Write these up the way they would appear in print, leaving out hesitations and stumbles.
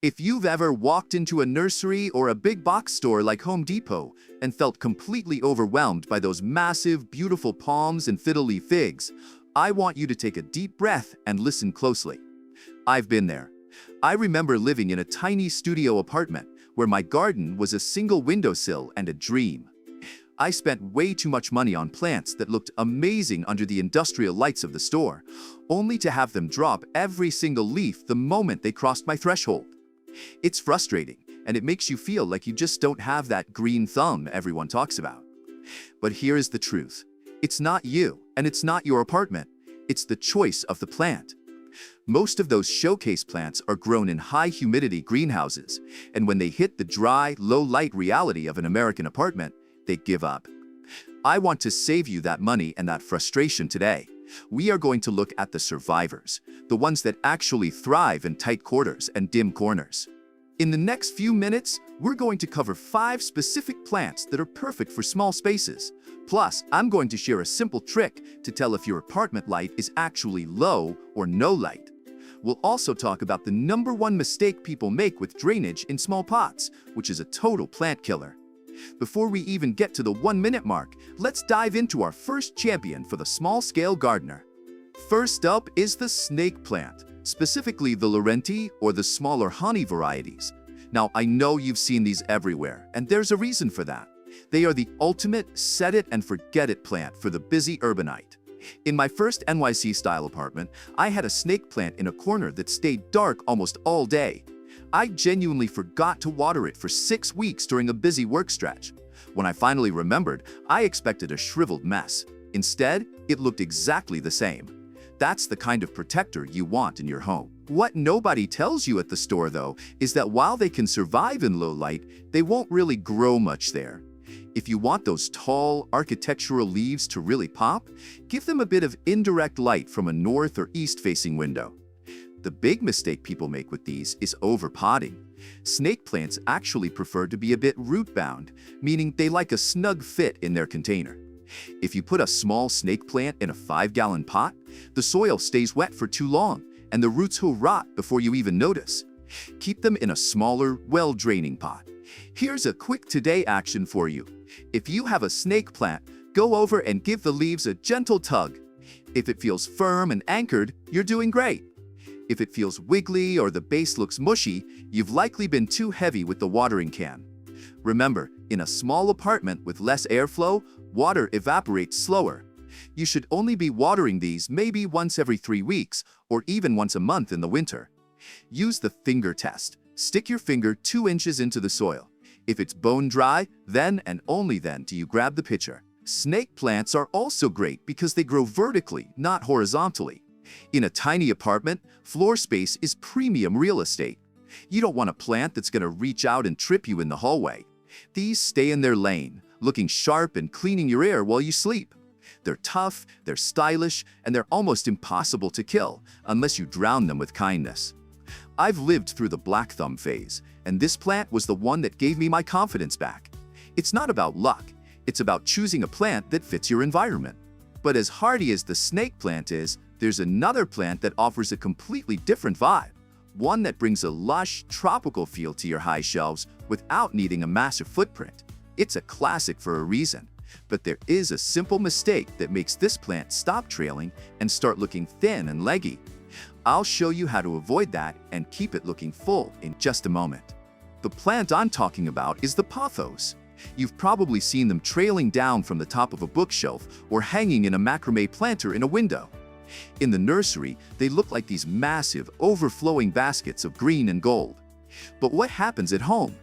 If you've ever walked into a nursery or a big box store like Home Depot and felt completely overwhelmed by those massive, beautiful palms and fiddle-leaf figs, I want you to take a deep breath and listen closely. I've been there. I remember living in a tiny studio apartment where my garden was a single windowsill and a dream. I spent way too much money on plants that looked amazing under the industrial lights of the store, only to have them drop every single leaf the moment they crossed my threshold. It's frustrating, and it makes you feel like you just don't have that green thumb everyone talks about. But here is the truth. It's not you, and it's not your apartment. It's the choice of the plant. Most of those showcase plants are grown in high-humidity greenhouses, and when they hit the dry, low-light reality of an American apartment, they give up. I want to save you that money and that frustration today. We are going to look at the survivors, the ones that actually thrive in tight quarters and dim corners. In the next few minutes, we're going to cover 5 specific plants that are perfect for small spaces. Plus, I'm going to share a simple trick to tell if your apartment light is actually low or no light. We'll also talk about the #1 mistake people make with drainage in small pots, which is a total plant killer. Before we even get to the 1-minute mark, let's dive into our first champion for the small-scale gardener. First up is the snake plant, specifically the Laurenti or the smaller honey varieties. Now, I know you've seen these everywhere, and there's a reason for that. They are the ultimate set-it-and-forget-it plant for the busy urbanite. In my first NYC-style apartment, I had a snake plant in a corner that stayed dark almost all day. I genuinely forgot to water it for 6 weeks during a busy work stretch. When I finally remembered, I expected a shriveled mess. Instead, it looked exactly the same. That's the kind of protector you want in your home. What nobody tells you at the store, though, is that while they can survive in low light, they won't really grow much there. If you want those tall, architectural leaves to really pop, give them a bit of indirect light from a north or east-facing window. The big mistake people make with these is overpotting. Snake plants actually prefer to be a bit root-bound, meaning they like a snug fit in their container. If you put a small snake plant in a 5-gallon pot, the soil stays wet for too long, and the roots will rot before you even notice. Keep them in a smaller, well-draining pot. Here's a quick today action for you. If you have a snake plant, go over and give the leaves a gentle tug. If it feels firm and anchored, you're doing great. If it feels wiggly or the base looks mushy, you've likely been too heavy with the watering can. Remember, in a small apartment with less airflow, water evaporates slower. You should only be watering these maybe once every 3 weeks or even once a month in the winter. Use the finger test. Stick your finger 2 inches into the soil. If it's bone dry, then and only then do you grab the pitcher. Snake plants are also great because they grow vertically, not horizontally. In a tiny apartment, floor space is premium real estate. You don't want a plant that's going to reach out and trip you in the hallway. These stay in their lane, looking sharp and cleaning your air while you sleep. They're tough, they're stylish, and they're almost impossible to kill unless you drown them with kindness. I've lived through the black thumb phase, and this plant was the one that gave me my confidence back. It's not about luck, it's about choosing a plant that fits your environment. But as hardy as the snake plant is, there's another plant that offers a completely different vibe. One that brings a lush, tropical feel to your high shelves without needing a massive footprint. It's a classic for a reason. But there is a simple mistake that makes this plant stop trailing and start looking thin and leggy. I'll show you how to avoid that and keep it looking full in just a moment. The plant I'm talking about is the pothos. You've probably seen them trailing down from the top of a bookshelf or hanging in a macrame planter in a window. In the nursery, they look like these massive, overflowing baskets of green and gold. But what happens at home?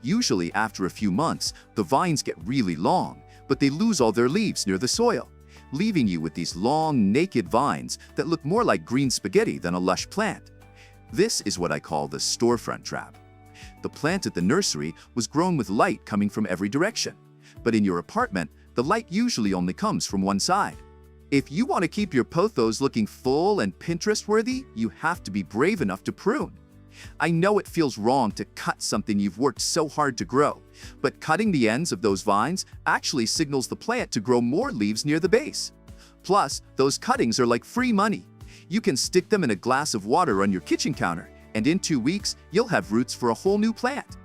Usually after a few months, the vines get really long, but they lose all their leaves near the soil, leaving you with these long, naked vines that look more like green spaghetti than a lush plant. This is what I call the storefront trap. The plant at the nursery was grown with light coming from every direction, but in your apartment, the light usually only comes from one side. If you want to keep your pothos looking full and Pinterest-worthy, you have to be brave enough to prune. I know it feels wrong to cut something you've worked so hard to grow, but cutting the ends of those vines actually signals the plant to grow more leaves near the base. Plus, those cuttings are like free money. You can stick them in a glass of water on your kitchen counter, and in 2 weeks, you'll have roots for a whole new plant.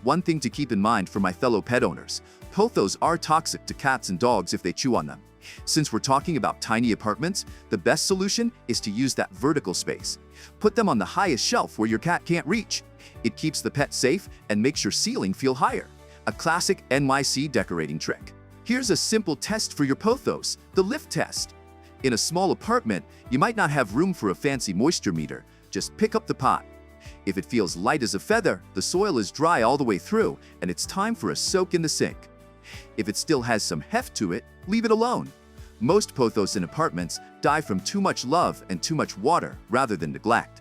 One thing to keep in mind for my fellow pet owners, pothos are toxic to cats and dogs if they chew on them. Since we're talking about tiny apartments, the best solution is to use that vertical space. Put them on the highest shelf where your cat can't reach. It keeps the pet safe and makes your ceiling feel higher. A classic NYC decorating trick. Here's a simple test for your pothos, the lift test. In a small apartment, you might not have room for a fancy moisture meter. Just pick up the pot. If it feels light as a feather, the soil is dry all the way through, and it's time for a soak in the sink. If it still has some heft to it, leave it alone. Most pothos in apartments die from too much love and too much water rather than neglect.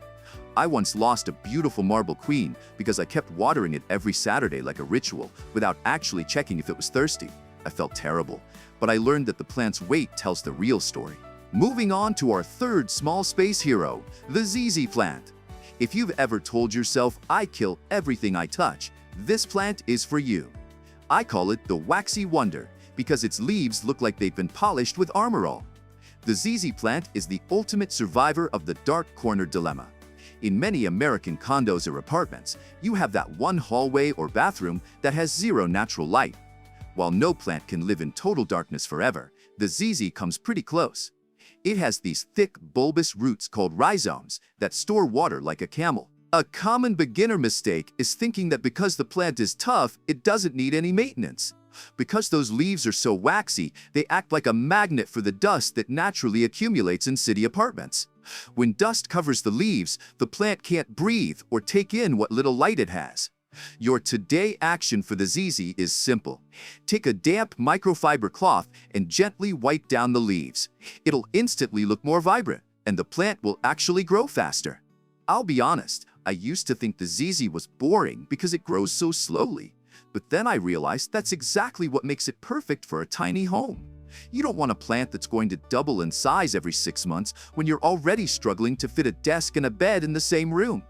I once lost a beautiful marble queen because I kept watering it every Saturday like a ritual without actually checking if it was thirsty. I felt terrible, but I learned that the plant's weight tells the real story. Moving on to our third small space hero, the ZZ plant. If you've ever told yourself, I kill everything I touch, this plant is for you. I call it the waxy wonder because its leaves look like they've been polished with Armor All. The ZZ plant is the ultimate survivor of the dark corner dilemma. In many American condos or apartments, you have that one hallway or bathroom that has zero natural light. While no plant can live in total darkness forever, the ZZ comes pretty close. It has these thick, bulbous roots called rhizomes that store water like a camel. A common beginner mistake is thinking that because the plant is tough, it doesn't need any maintenance. Because those leaves are so waxy, they act like a magnet for the dust that naturally accumulates in city apartments. When dust covers the leaves, the plant can't breathe or take in what little light it has. Your today action for the ZZ is simple. Take a damp microfiber cloth and gently wipe down the leaves. It'll instantly look more vibrant, and the plant will actually grow faster. I'll be honest, I used to think the ZZ was boring because it grows so slowly. But then I realized that's exactly what makes it perfect for a tiny home. You don't want a plant that's going to double in size every 6 months when you're already struggling to fit a desk and a bed in the same room.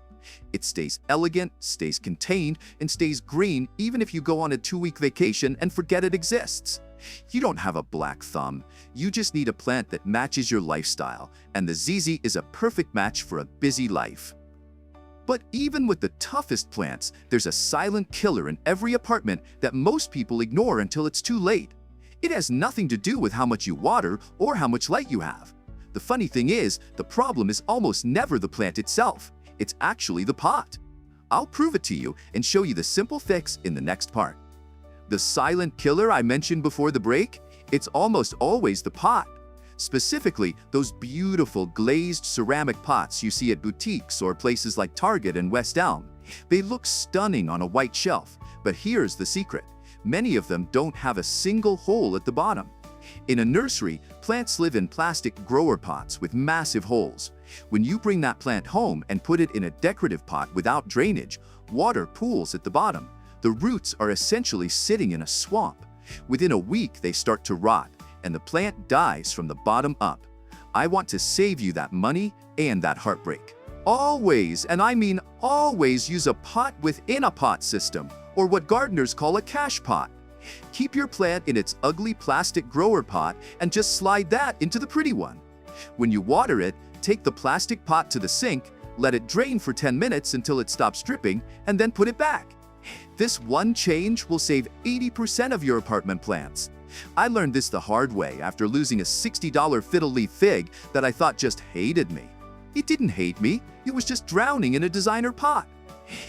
It stays elegant, stays contained, and stays green even if you go on a 2-week vacation and forget it exists. You don't have a black thumb. You just need a plant that matches your lifestyle, and the ZZ is a perfect match for a busy life. But even with the toughest plants, there's a silent killer in every apartment that most people ignore until it's too late. It has nothing to do with how much you water or how much light you have. The funny thing is, the problem is almost never the plant itself. It's actually the pot. I'll prove it to you and show you the simple fix in the next part. The silent killer I mentioned before the break? It's almost always the pot. Specifically, those beautiful glazed ceramic pots you see at boutiques or places like Target and West Elm. They look stunning on a white shelf, but here's the secret. Many of them don't have a single hole at the bottom. In a nursery, plants live in plastic grower pots with massive holes. When you bring that plant home and put it in a decorative pot without drainage, water pools at the bottom. The roots are essentially sitting in a swamp. Within a week, they start to rot, and the plant dies from the bottom up. I want to save you that money and that heartbreak. Always, and I mean always, use a pot within a pot system, or what gardeners call a cache pot. Keep your plant in its ugly plastic grower pot and just slide that into the pretty one. When you water it, take the plastic pot to the sink, let it drain for 10 minutes until it stops dripping, and then put it back. This one change will save 80% of your apartment plants. I learned this the hard way after losing a $60 fiddle leaf fig that I thought just hated me. It didn't hate me, it was just drowning in a designer pot.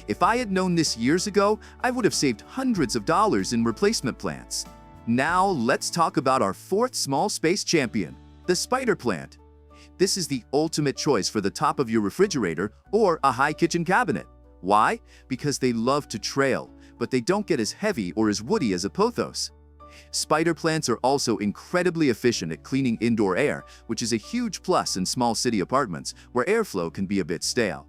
If I had known this years ago, I would have saved hundreds of dollars in replacement plants. Now let's talk about our fourth small space champion, the spider plant. This is the ultimate choice for the top of your refrigerator or a high kitchen cabinet. Why? Because they love to trail, but they don't get as heavy or as woody as a pothos. Spider plants are also incredibly efficient at cleaning indoor air, which is a huge plus in small city apartments where airflow can be a bit stale.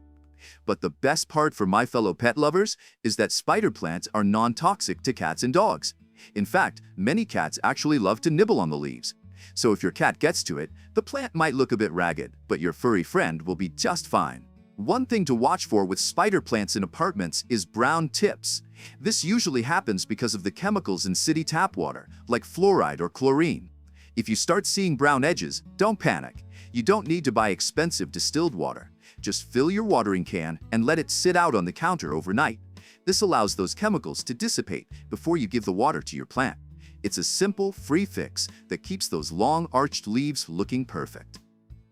But the best part for my fellow pet lovers is that spider plants are non-toxic to cats and dogs. In fact, many cats actually love to nibble on the leaves. So if your cat gets to it, the plant might look a bit ragged, but your furry friend will be just fine. One thing to watch for with spider plants in apartments is brown tips. This usually happens because of the chemicals in city tap water, like fluoride or chlorine. If you start seeing brown edges, don't panic. You don't need to buy expensive distilled water. Just fill your watering can and let it sit out on the counter overnight. This allows those chemicals to dissipate before you give the water to your plant. It's a simple, free fix that keeps those long, arched leaves looking perfect.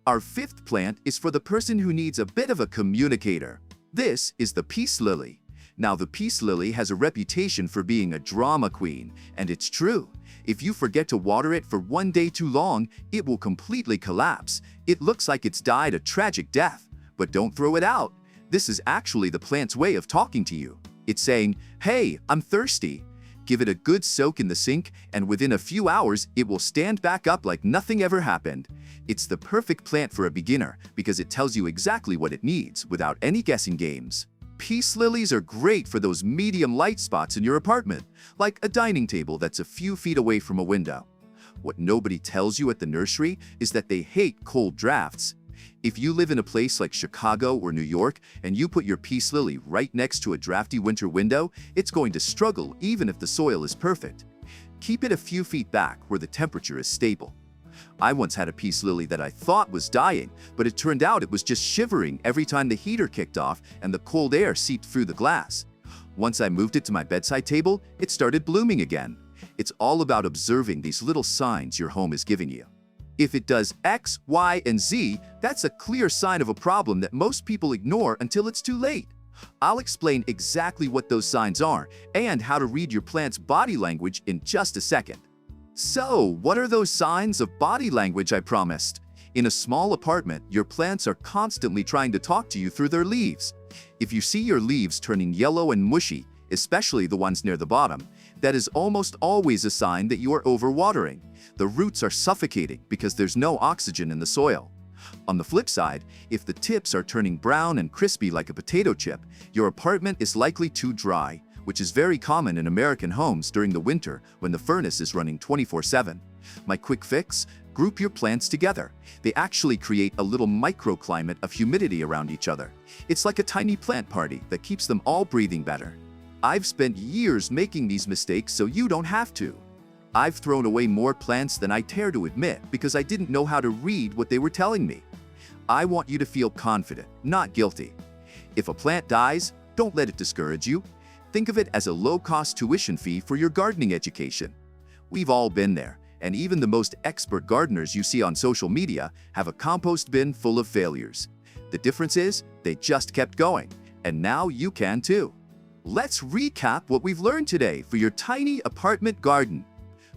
Our fifth plant is for the person who needs a bit of a communicator. This is the peace lily. Now, the peace lily has a reputation for being a drama queen, and it's true. If you forget to water it for one day too long, it will completely collapse. It looks like it's died a tragic death. But don't throw it out. This is actually the plant's way of talking to you. It's saying, "Hey, I'm thirsty." Give it a good soak in the sink, and within a few hours, it will stand back up like nothing ever happened. It's the perfect plant for a beginner because it tells you exactly what it needs without any guessing games. Peace lilies are great for those medium light spots in your apartment, like a dining table that's a few feet away from a window. What nobody tells you at the nursery is that they hate cold drafts. If you live in a place like Chicago or New York and you put your peace lily right next to a drafty winter window, it's going to struggle even if the soil is perfect. Keep it a few feet back where the temperature is stable. I once had a peace lily that I thought was dying, but it turned out it was just shivering every time the heater kicked off and the cold air seeped through the glass. Once I moved it to my bedside table, it started blooming again. It's all about observing these little signs your home is giving you. If it does X, Y, and Z, that's a clear sign of a problem that most people ignore until it's too late. I'll explain exactly what those signs are and how to read your plant's body language in just a second. So, what are those signs of body language I promised? In a small apartment, your plants are constantly trying to talk to you through their leaves. If you see your leaves turning yellow and mushy, especially the ones near the bottom, that is almost always a sign that you are overwatering. The roots are suffocating because there's no oxygen in the soil. On the flip side, if the tips are turning brown and crispy like a potato chip, your apartment is likely too dry, which is very common in American homes during the winter when the furnace is running 24/7. My quick fix? Group your plants together. They actually create a little microclimate of humidity around each other. It's like a tiny plant party that keeps them all breathing better. I've spent years making these mistakes so you don't have to. I've thrown away more plants than I dare to admit because I didn't know how to read what they were telling me. I want you to feel confident, not guilty. If a plant dies, don't let it discourage you. Think of it as a low-cost tuition fee for your gardening education. We've all been there, and even the most expert gardeners you see on social media have a compost bin full of failures. The difference is, they just kept going, and now you can too. Let's recap what we've learned today for your tiny apartment garden.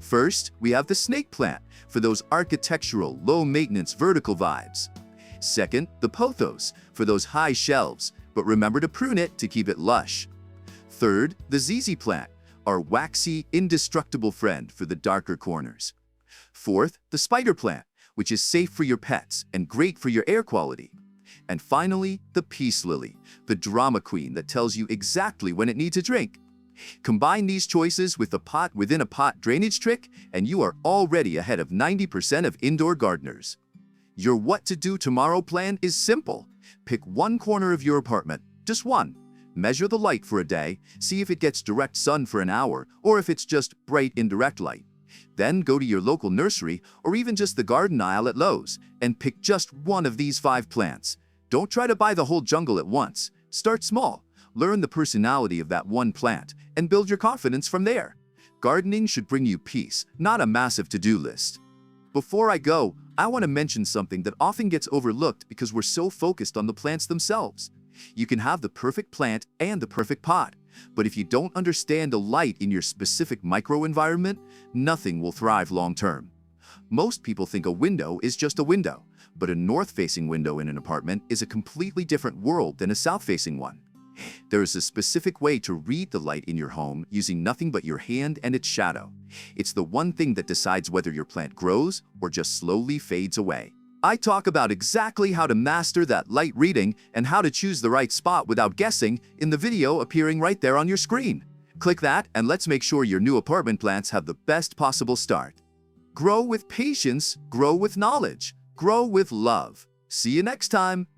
First, we have the snake plant for those architectural, low-maintenance vertical vibes. Second, the pothos for those high shelves, but remember to prune it to keep it lush. Third, the ZZ plant, our waxy, indestructible friend for the darker corners. Fourth, the spider plant, which is safe for your pets and great for your air quality. And finally, the peace lily, the drama queen that tells you exactly when it needs a drink. Combine these choices with the pot within a pot drainage trick, and you are already ahead of 90% of indoor gardeners. Your what to do tomorrow plan is simple. Pick one corner of your apartment, just one. Measure the light for a day, see if it gets direct sun for an hour, or if it's just bright indirect light. Then go to your local nursery, or even just the garden aisle at Lowe's, and pick just one of these 5 plants. Don't try to buy the whole jungle at once. Start small, learn the personality of that one plant, and build your confidence from there. Gardening should bring you peace, not a massive to-do list. Before I go, I want to mention something that often gets overlooked because we're so focused on the plants themselves. You can have the perfect plant and the perfect pot, but if you don't understand the light in your specific microenvironment, nothing will thrive long-term. Most people think a window is just a window, but a north-facing window in an apartment is a completely different world than a south-facing one. There is a specific way to read the light in your home using nothing but your hand and its shadow. It's the one thing that decides whether your plant grows or just slowly fades away. I talk about exactly how to master that light reading and how to choose the right spot without guessing in the video appearing right there on your screen. Click that and let's make sure your new apartment plants have the best possible start. Grow with patience, grow with knowledge, grow with love. See you next time.